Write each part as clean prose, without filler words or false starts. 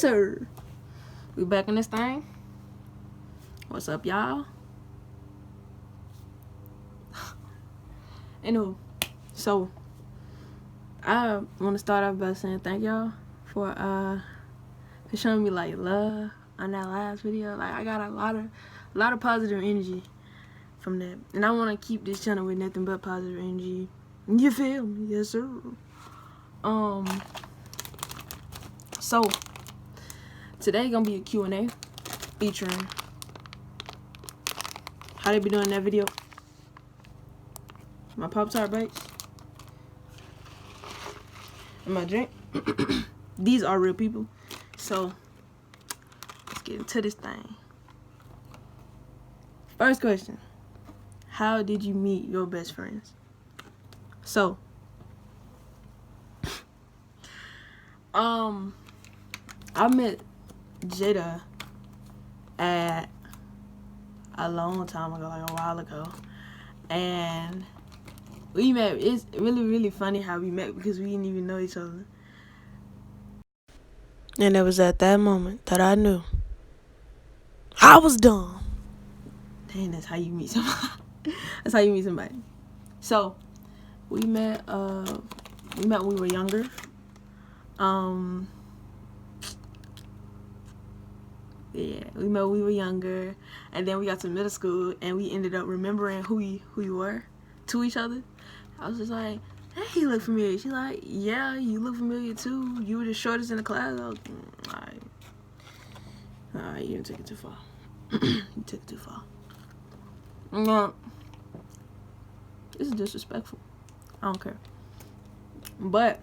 sir. We back in this thing. What's up, y'all? Anywho, so I want to start off by saying thank y'all for showing me like love on that last video. Like I got a lot of positive energy from that, and I want to keep this channel with nothing but positive energy. You feel me? Yes, sir. So today gonna be a Q&A featuring how they be doing that video. My Pop-Tart bites and my drink. These are real people. So let's get into this thing. First question: how did you meet your best friends? So I met Jada at a long time ago, like a while ago, and we met. It's really funny how we met because we didn't even know each other. And it was at that moment that I knew I was dumb. Dang, that's how you meet somebody. That's how you meet somebody. So we met when we were younger. Yeah, we met when we were younger, and then we got to middle school, and we ended up remembering who we were to each other. I was just like, hey, you look familiar. She's like, yeah, you look familiar too. You were the shortest in the class. I was, alright, you didn't take it too far. You took it too far. No, this is disrespectful. I don't care. But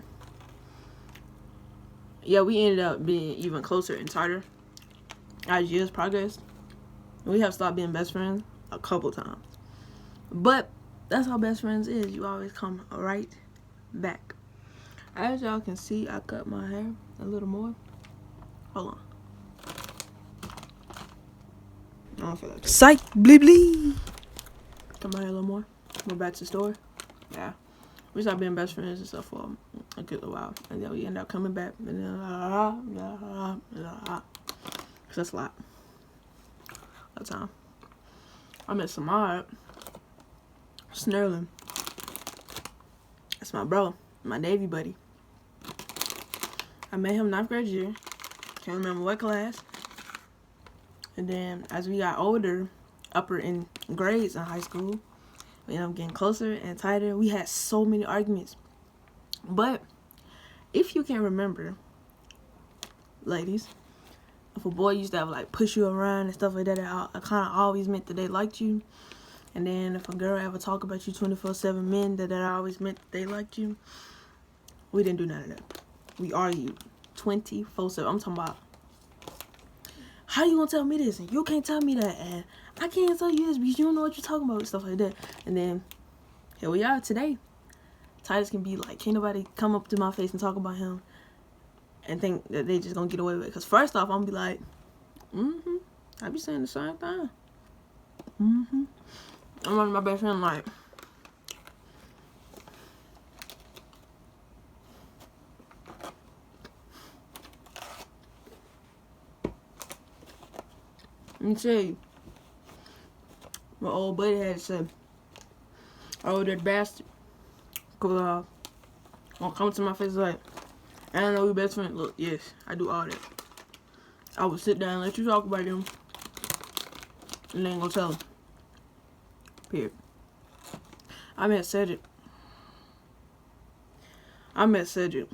yeah, we ended up being even closer and tighter as years progressed. We have stopped being best friends a couple times, but that's how best friends is. You always come right back. As y'all can see, I cut my hair a little more. Hold on. I don't feel like it. Psych, blee blee. Cut my hair a little more. We're back to the store. Yeah. We stopped being best friends and stuff for a good while, and then we ended up coming back, and then cause that's a lot of time. I met Samad Snurlin. That's my bro, my Navy buddy. I met him 9th grade year. Can't remember what class. And then as we got older, upper in grades in high school, we ended up getting closer and tighter. We had so many arguments. But if you can remember, ladies, if a boy used to have like push you around and stuff like that, it kind of always meant that they liked you. And then if a girl ever talk about you 24/7 men, that always meant that they liked you. We didn't do none of that. We argued 24/7. I'm talking about, how you gonna tell me this and you can't tell me that, and I can't tell you this because you don't know what you're talking about, stuff like that. And then here we are today. Titus can be like, can't nobody come up to my face and talk about him and think that they just gonna get away with it. Because first off, I'm gonna be like, I be saying the same thing. I'm running my best friend like, let me tell you, my old buddy had to say, oh, that bastard, cause gonna come to my face like, I don't know we best friends. Look, yes, I do all that. I would sit down and let you talk about them, and then go tell them. Period. I met Cedric 9th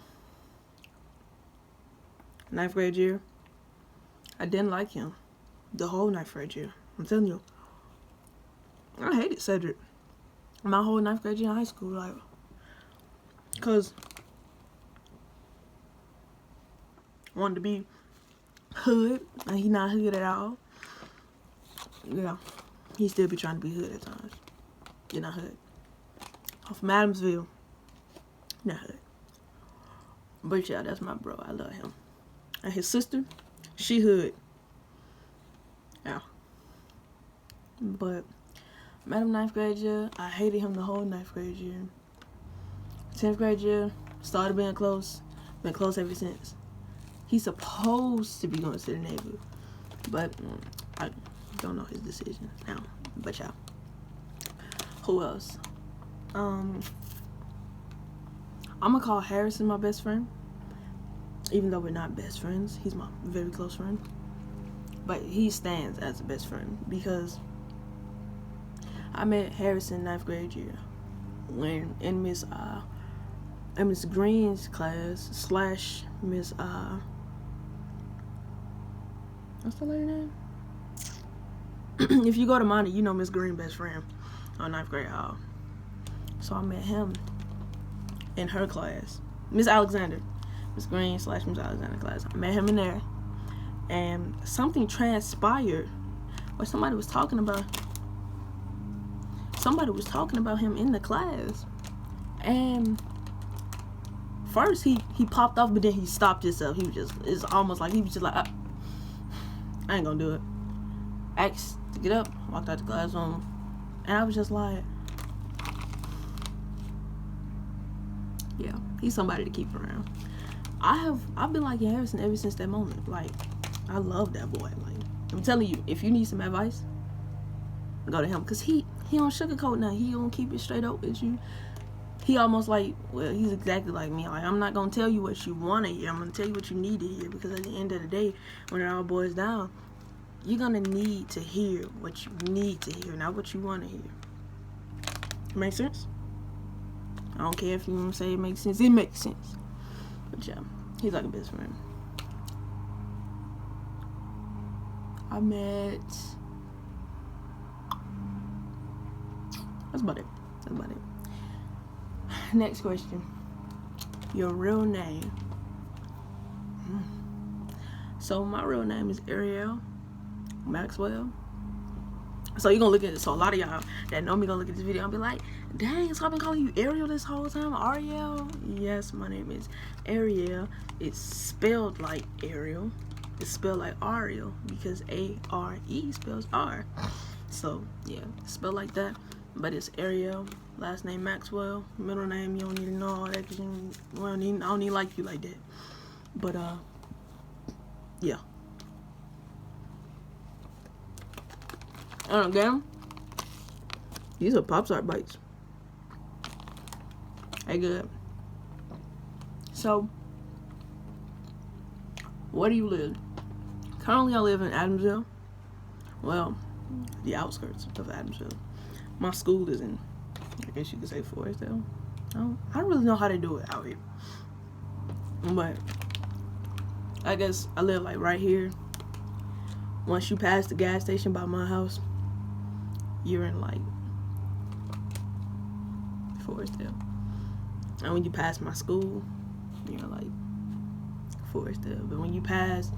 grade year. I didn't like him the whole 9th grade year. I'm telling you, I hated Cedric my whole 9th grade year in high school, like, cause I wanted to be hood, and he not hood at all. Yeah, he still be trying to be hood at times. You're not hood. I'm from Adamsville. Not hood. But yeah, that's my bro. I love him. And his sister, she hood. Yeah. But met him 9th grade year. I hated him the whole 9th grade year. 10th grade year, started being close. Been close ever since. He's supposed to be going to the Navy, but I don't know his decision now. But y'all, who else? I'm gonna call Harrison my best friend, even though we're not best friends. He's my very close friend, but he stands as a best friend because I met Harrison 9th grade year when in Miss Green's class / Miss what's the lady name? If you go to Monty, you know Miss Green best friend on 9th grade hall. So I met him in her class, Miss Alexander, Miss Green / Miss Alexander class. I met him in there, and something transpired where somebody was talking about him in the class, and first he popped off, but then he stopped himself. It's almost like he was just like, I ain't gonna do it. Asked to get up, walked out the classroom, and I was just like, yeah, he's somebody to keep around. I've been liking Harrison ever since that moment. Like, I love that boy. Like, I'm telling you, if you need some advice, go to him, cause he don't sugarcoat now. He don't keep it straight up with you. He almost like, well, he's exactly like me. Like, I'm not gonna tell you what you want to hear. I'm gonna tell you what you need to hear, because at the end of the day, when it all boils down, you're gonna need to hear what you need to hear, not what you want to hear. Make sense? I don't care if you say it makes sense. It makes sense. But yeah, he's like a best friend. I met. That's about it. Next question. Your real name. So my real name is Ariel Maxwell. So you're gonna look at it. So a lot of y'all that know me gonna look at this video and be like, dang, so I've been calling you Ariel this whole time? Ariel? Yes, my name is Ariel. It's spelled like Ariel. It's spelled like Ariel because A-R-E spells R. So yeah, it's spelled like that. But it's Ariel. Last name Maxwell. Middle name, you don't need to know all that, because I don't even like you like that. But yeah. And again, these are Pop Tart bites. Hey, good. So, where do you live? Currently, I live in Adamsville. Well, the outskirts of Adamsville. My school is in, I guess you could say, Forestdale. I don't really know how they do it out here. But I guess I live like right here. Once you pass the gas station by my house, you're in like Forestdale. And when you pass my school, you're like Forestdale. But when you pass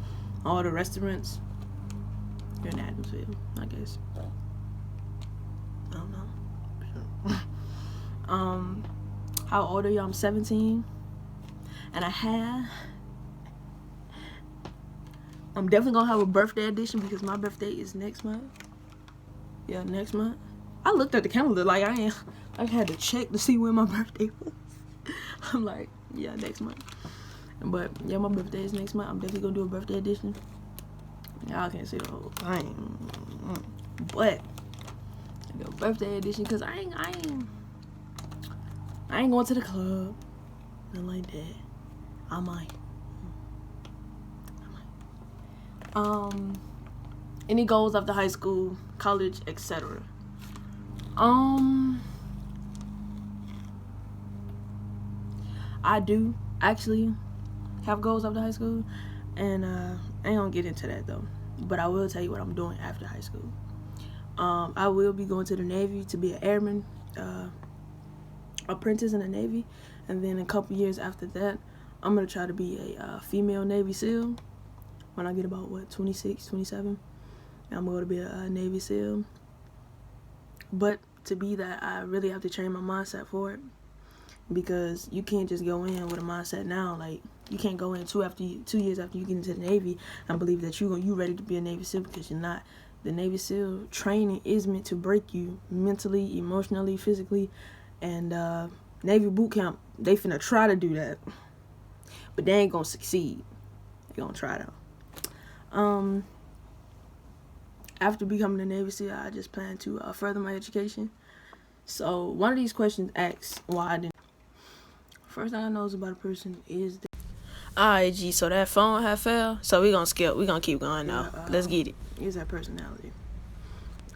all the restaurants, you're in Adamsville, I guess. I don't know. How old are you? I'm 17 and a half. I'm definitely gonna have a birthday edition because my birthday is next month. Yeah, next month. I looked at the calendar like I had to check to see when my birthday was. I'm like, yeah, next month. But yeah, my birthday is next month. I'm definitely gonna do a birthday edition. Y'all can't see the whole thing, but I got a birthday edition because I ain't going to the club, nothing like that. I might. Any goals after high school, college, etc. I do actually have goals after high school, and I ain't gonna get into that though. But I will tell you what I'm doing after high school. I will be going to the Navy to be an airman, apprentice in the Navy, and then a couple years after that, I'm gonna try to be a female Navy SEAL. When I get about 26, 27, I'm going to be a Navy SEAL. But to be that, I really have to train my mindset for it, because you can't just go in with a mindset now. Like, you can't go in 2 years after you get into the Navy and believe that you ready to be a Navy SEAL, because you're not. The Navy SEAL training is meant to break you mentally, emotionally, physically, and Navy boot camp, they finna try to do that, but they ain't gonna succeed. You're gonna try it out. After becoming a Navy SEAL, I just plan to further my education. So one of these questions asks why I didn't. First thing I know about a person is the alright, G, so that phone had fell, so we gonna skip. We gonna keep going now. Let's get it. Is that personality?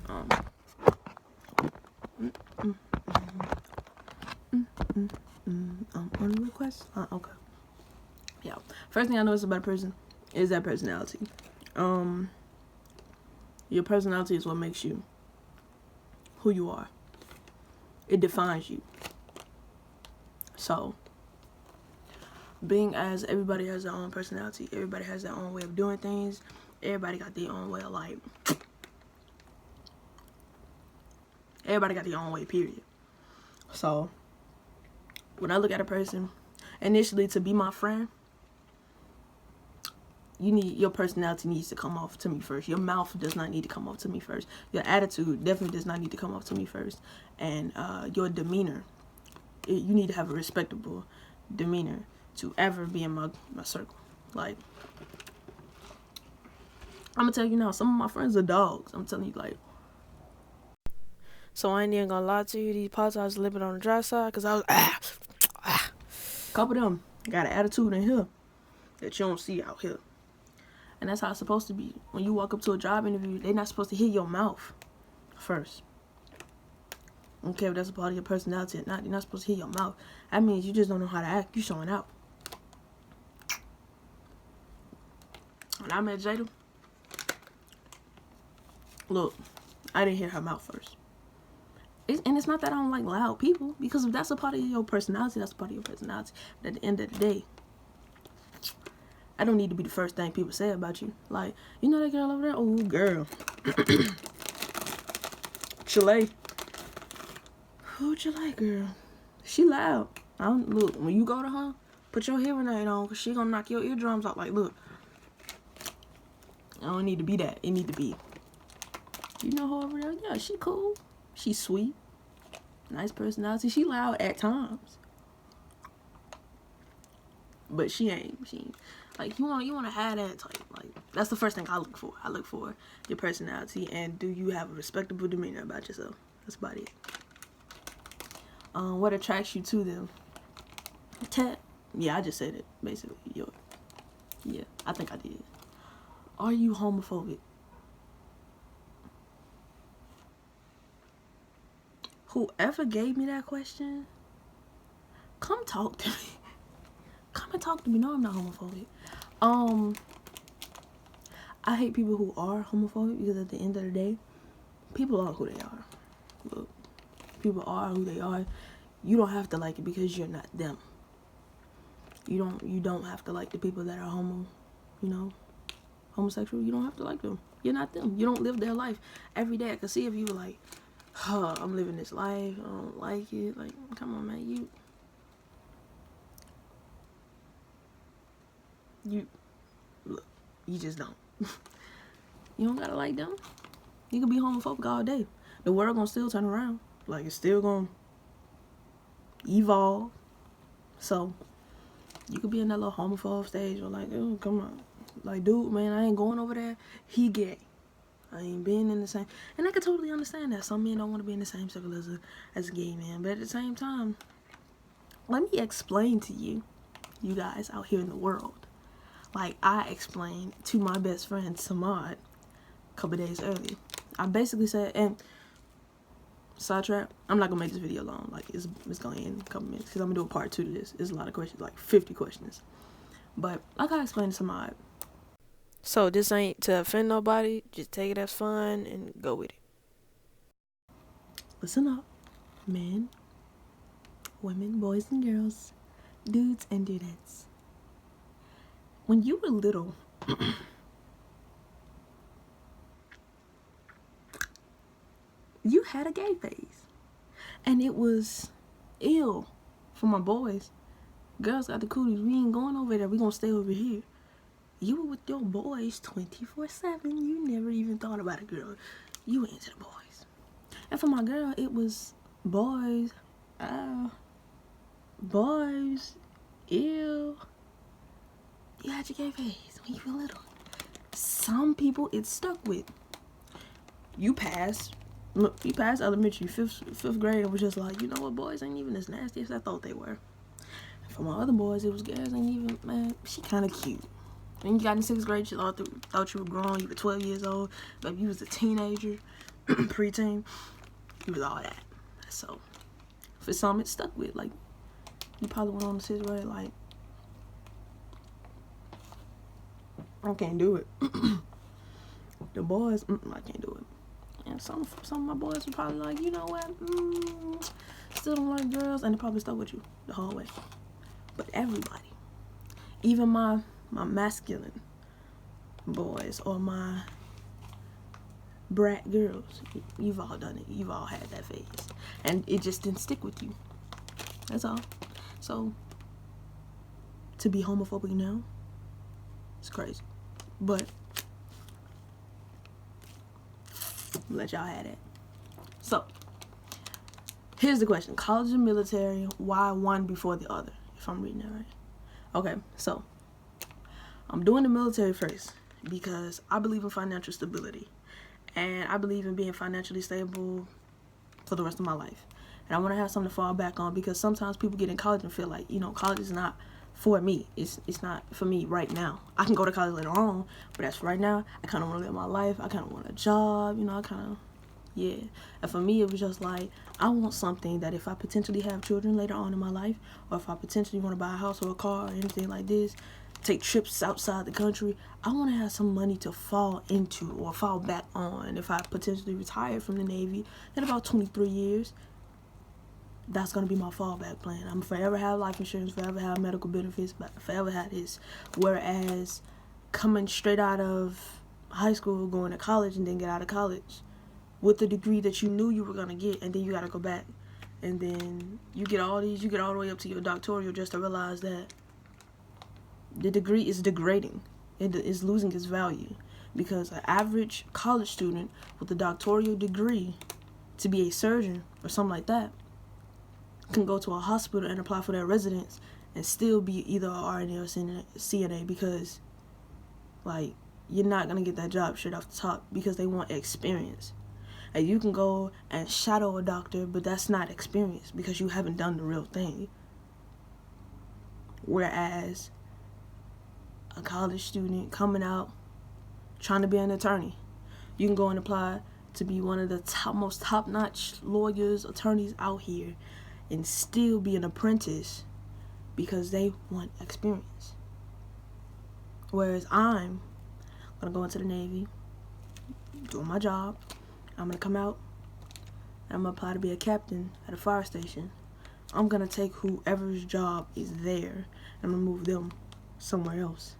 On request. Okay. Yeah. First thing I notice about a person is that personality. Your personality is what makes you who you are. It defines you. So, being as everybody has their own personality, everybody has their own way of doing things, everybody got their own way of life. Everybody got their own way, period. So, when I look at a person, initially to be my friend, your personality needs to come off to me first. Your mouth does not need to come off to me first. Your attitude definitely does not need to come off to me first. And your demeanor, you need to have a respectable demeanor to ever be in my circle. Like, I'm gonna tell you now, some of my friends are dogs. I'm telling you, like. So I ain't even gonna lie to you. These pots I was living on the dry side because I was couple of them got an attitude in here that you don't see out here. And that's how it's supposed to be. When you walk up to a job interview, they're not supposed to hear your mouth first. I don't care if that's a part of your personality or not. You're not supposed to hear your mouth. That means you just don't know how to act. You showing out. When I met Jada, look, I didn't hear her mouth first. And it's not that I don't like loud people, because if that's a part of your personality, that's a part of your personality. But at the end of the day, I don't need to be the first thing people say about you. Like, you know that girl over there? Oh, girl. Chile. Who Chile, girl? She loud. Look, when you go to her, put your hearing aid on, because she gonna knock your eardrums out. Like, look. I don't need to be that. It need to be. You know her over there? Yeah, she cool. She's sweet. Nice personality. She loud at times. But she ain't. Like, you want to have that type. Like, that's the first thing I look for. I look for your personality, and do you have a respectable demeanor about yourself? That's about it. What attracts you to them? Yeah, I just said it, basically. Yeah, I think I did. Are you homophobic? Whoever gave me that question, come talk to me. Come and talk to me. No, I'm not homophobic. I hate people who are homophobic, because at the end of the day, people are who they are. Look, people are who they are. You don't have to like it because you're not them. You don't have to like the people that are homosexual. You don't have to like them. You're not them. You don't live their life every day. I can see if you were like, I'm living this life, I don't like it. Like, come on, man, look, you just don't. You don't gotta like them. You can be homophobic all day. The world gonna still turn around. Like, it's still gonna evolve. So, you could be in that little homophobe stage, or like, oh, come on. Like, dude, man, I ain't going over there. He gay. I ain't being in the same. And I can totally understand that. Some men don't want to be in the same circle as a gay man. But at the same time, let me explain to you guys out here in the world. Like, I explained to my best friend, Samad, a couple days earlier. I basically said, and sidetrack, I'm not going to make this video long. Like, it's going to end in a couple minutes, because I'm going to do a part 2 to this. It's a lot of questions, like 50 questions. But like I explained to Samad, so this ain't to offend nobody. Just take it as fun and go with it. Listen up, men, women, boys and girls, dudes and dudettes. When you were little, you had a gay phase. And it was ill for my boys. Girls got the cooties. We ain't going over there. We gonna stay over here. You were with your boys 24/7. You never even thought about a girl. You went into the boys. And for my girl, it was boys. Boys. Ew. You had your gay phase. when you were little. Some people it's stuck with. You passed elementary, fifth grade, and was just like, you know what, boys ain't even as nasty as I thought they were. And for my other boys, it was girls ain't even, man, she kind of cute. When you got in 6th grade, you thought you were grown. You were 12 years old. Like, you was a teenager, preteen. You was all that. So, for some, it's stuck with. Like, you probably went on the 6th grade, like, I can't do it. The boys, I can't do it. And some of my boys were probably like, you know what, still don't like girls, and they probably stuck with you the whole way. But everybody, even my masculine boys or my brat girls, you've all done it. You've all had that phase, and it just didn't stick with you. That's all. So to be homophobic now, it's crazy. But let y'all have that. So here's the question: college and military, why one before the other? If I'm reading it right. Okay, so I'm doing the military first because I believe in financial stability, and I believe in being financially stable for the rest of my life. And I want to have something to fall back on, because sometimes people get in college and feel like, you know, college is not for me. It's not for me right now. I can go to college later on, but as for right now, I kind of want to live my life. I kind of want a job, you know, yeah. And for me, it was just like, I want something that if I potentially have children later on in my life, or if I potentially want to buy a house or a car or anything like this, take trips outside the country, I want to have some money to fall into or fall back on if I potentially retire from the Navy in about 23 years. That's going to be my fallback plan. I'm forever have life insurance, forever have medical benefits, but forever have this. Whereas coming straight out of high school, going to college, and then get out of college with the degree that you knew you were going to get, and then you got to go back. And then you get all the way up to your doctoral just to realize that the degree is degrading. It is losing its value, because an average college student with a doctoral degree to be a surgeon or something like that can go to a hospital and apply for their residence and still be either a RN or CNA, because like, you're not going to get that job straight off the top, because they want experience. And you can go and shadow a doctor, but that's not experience, because you haven't done the real thing. Whereas a college student coming out trying to be an attorney, you can go and apply to be one of the most top-notch lawyers, attorneys out here, and still be an apprentice, because they want experience. Whereas I'm going to go into the Navy, doing my job. I'm going to come out, and I'm going to apply to be a captain at a fire station. I'm going to take whoever's job is there and remove them somewhere else.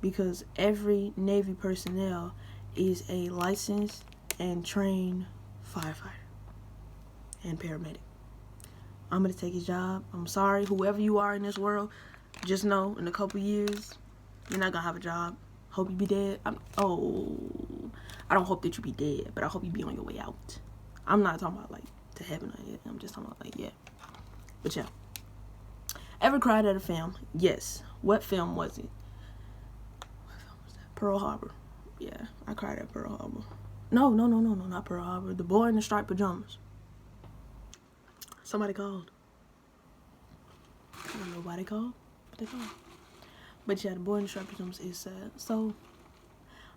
Because every Navy personnel is a licensed and trained firefighter and paramedic. I'm going to take his job. I'm sorry, whoever you are in this world, just know in a couple years, you're not going to have a job. Hope you be dead. I don't hope that you be dead, but I hope you be on your way out. I'm not talking about, like, to heaven or yet. I'm just talking about, like, yeah. But, yeah. Ever cried at a film? Yes. What film was it? What film was that? Pearl Harbor. Yeah, I cried at Pearl Harbor. No, not Pearl Harbor. The Boy in the Striped Pajamas. Somebody called. I don't know why they called, but they called. But yeah, The Boy in the Striped Pajamas is sad. So,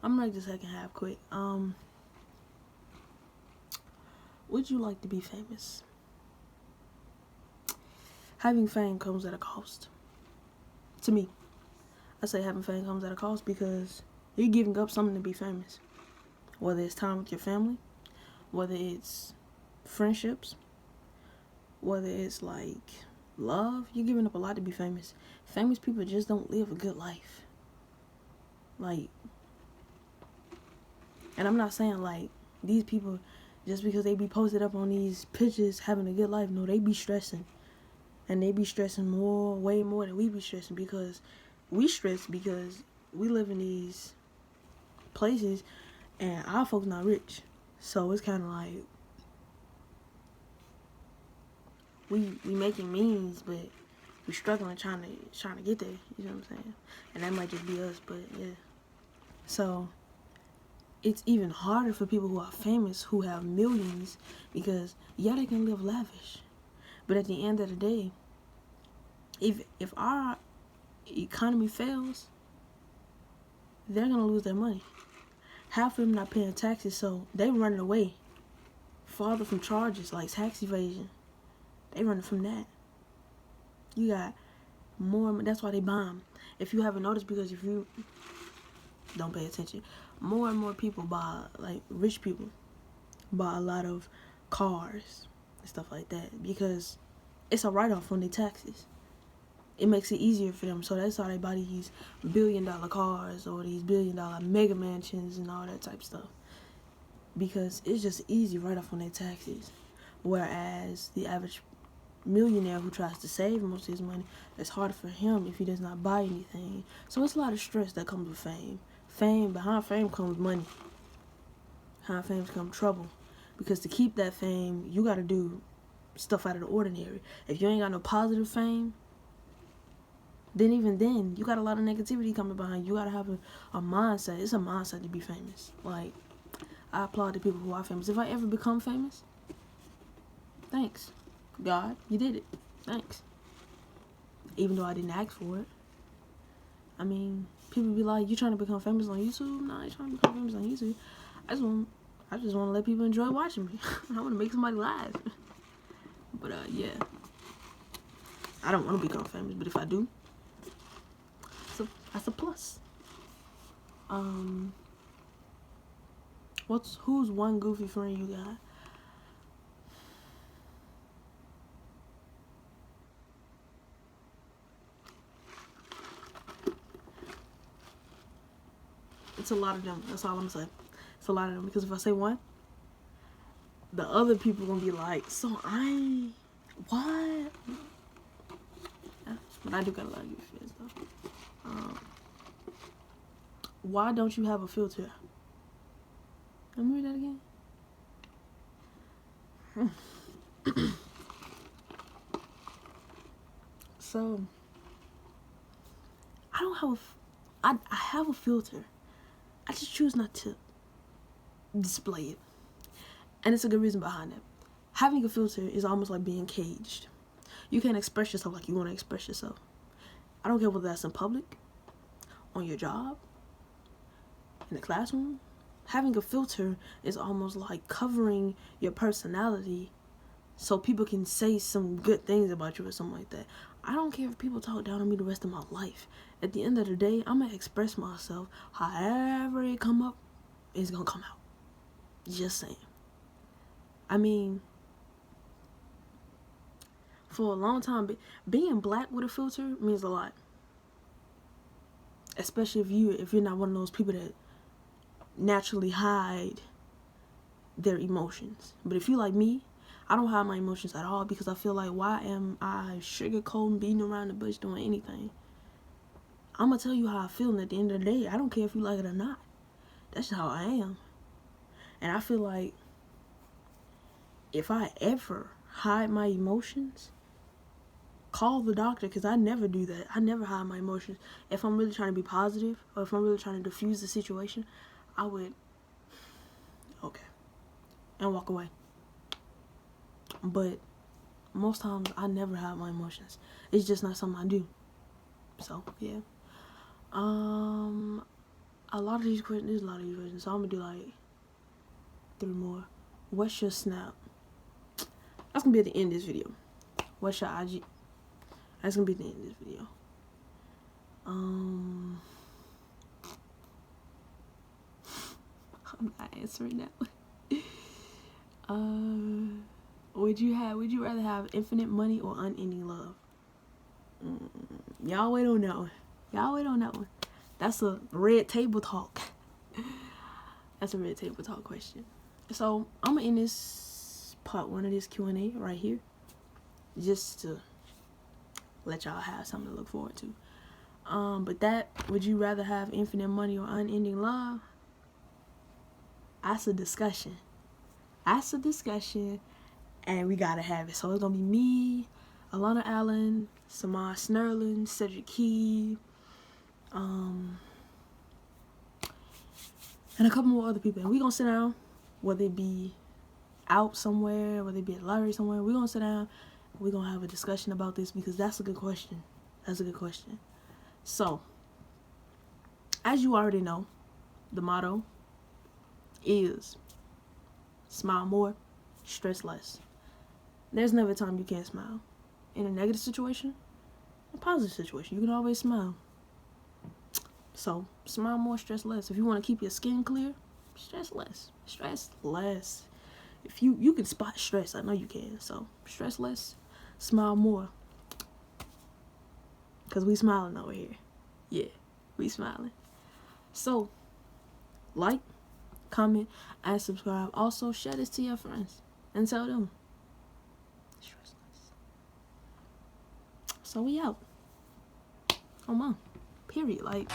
I'm gonna make the second half quick. Would you like to be famous? Having fame comes at a cost. To me. I say having fame comes at a cost, because you're giving up something to be famous. Whether it's time with your family, whether it's friendships, whether it's like love, you're giving up a lot to be famous. Famous people just don't live a good life. Like, and I'm not saying like these people, just because they be posted up on these pictures having a good life, no, they be stressing. And they be stressing way more than we be stressing, because we stress because we live in these places and our folks not rich. So it's kind of like, we making means, but we struggling trying to get there. You know what I'm saying? And that might just be us, but yeah. So it's even harder for people who are famous, who have millions, because yeah, they can live lavish, but at the end of the day, if our economy fails, they're gonna lose their money. Half of them not paying taxes, so they running away farther from charges like tax evasion. They running from that. You got more. That's why they bomb. If you haven't noticed, because if you don't pay attention, more and more people buy, like rich people buy a lot of cars and stuff like that, because it's a write-off on their taxes. It makes it easier for them, so that's why they buy these billion-dollar cars or these billion-dollar mega mansions and all that type of stuff, because it's just easy write-off on their taxes. Whereas the average millionaire who tries to save most of his money, it's harder for him if he does not buy anything. So it's a lot of stress that comes with fame. Behind fame comes money. Behind fame comes trouble, because to keep that fame, you got to do stuff out of the ordinary. If you ain't got no positive fame, then even then, you got a lot of negativity coming behind. You got to have a mindset. It's a mindset to be famous. Like, I applaud the people who are famous. If I ever become famous, thanks, God, you did it. Thanks. Even though I didn't ask for it. I mean, people be like, you trying to become famous on YouTube? No, I ain't trying to become famous on YouTube. I just want to let people enjoy watching me. I want to make somebody laugh. But, yeah. I don't want to become famous, but if I do, that's a plus. Who's one goofy friend you got? It's a lot of them. That's all I'm saying. It's a lot of them, because if I say one, the other people gonna be like, so what? But I do got a lot of goofy friends though. Why don't you have a filter? Let me read that again. So, I don't have I have a filter. I just choose not to display it. And it's a good reason behind it. Having a filter is almost like being caged. You can't express yourself like you want to express yourself. I don't care whether that's in public, on your job, in the classroom. Having a filter is almost like covering your personality so people can say some good things about you or something like that. I don't care if people talk down on me the rest of my life. At the end of the day, I'm going to express myself however it come up, it's going to come out. Just saying. I mean, for a long time, being black with a filter means a lot. Especially if you're not one of those people that naturally hide their emotions. But if you like me, I don't hide my emotions at all, because I feel like, why am I sugarcoating, beating around the bush, doing anything? I'm going to tell you how I feel, and at the end of the day, I don't care if you like it or not. That's just how I am. And I feel like if I ever hide my emotions, call the doctor, because I never do that. I never hide my emotions. If I'm really trying to be positive, or if I'm really trying to diffuse the situation, I would, okay, and walk away. But most times, I never hide my emotions. It's just not something I do. So, yeah. A lot of these questions, there's a lot of these questions, so I'm gonna do like 3 more. What's your Snap? That's gonna be at the end of this video. What's your IG? That's gonna be at the end of this video. I'm not answering that one. Would you rather have infinite money or unending love? Y'all wait on that one. Y'all wait on that one. That's a red table talk. That's a red table talk question. So I'm gonna end this part 1 of this Q&A right here, just to let y'all have something to look forward to. But that, would you rather have infinite money or unending love? That's a discussion. And we gotta have it. So it's gonna be me, Alana Allen, Samaj Snerlin, Cedric Key, and a couple more other people. And we gonna sit down, whether it be out somewhere, whether it be at library somewhere, we're gonna sit down, we're gonna have a discussion about this, because that's a good question. That's a good question. So, as you already know, the motto is smile more, stress less. There's never a time you can't smile. In a negative situation, a positive situation, you can always smile. So, smile more, stress less. If you want to keep your skin clear, stress less. Stress less. If you can spot stress, I know you can. So, stress less, smile more. Because we smiling over here. Yeah, we smiling. So, like, comment, and subscribe. Also, share this to your friends and tell them. Stress less. So, we out. Oh, mom. Period. Like...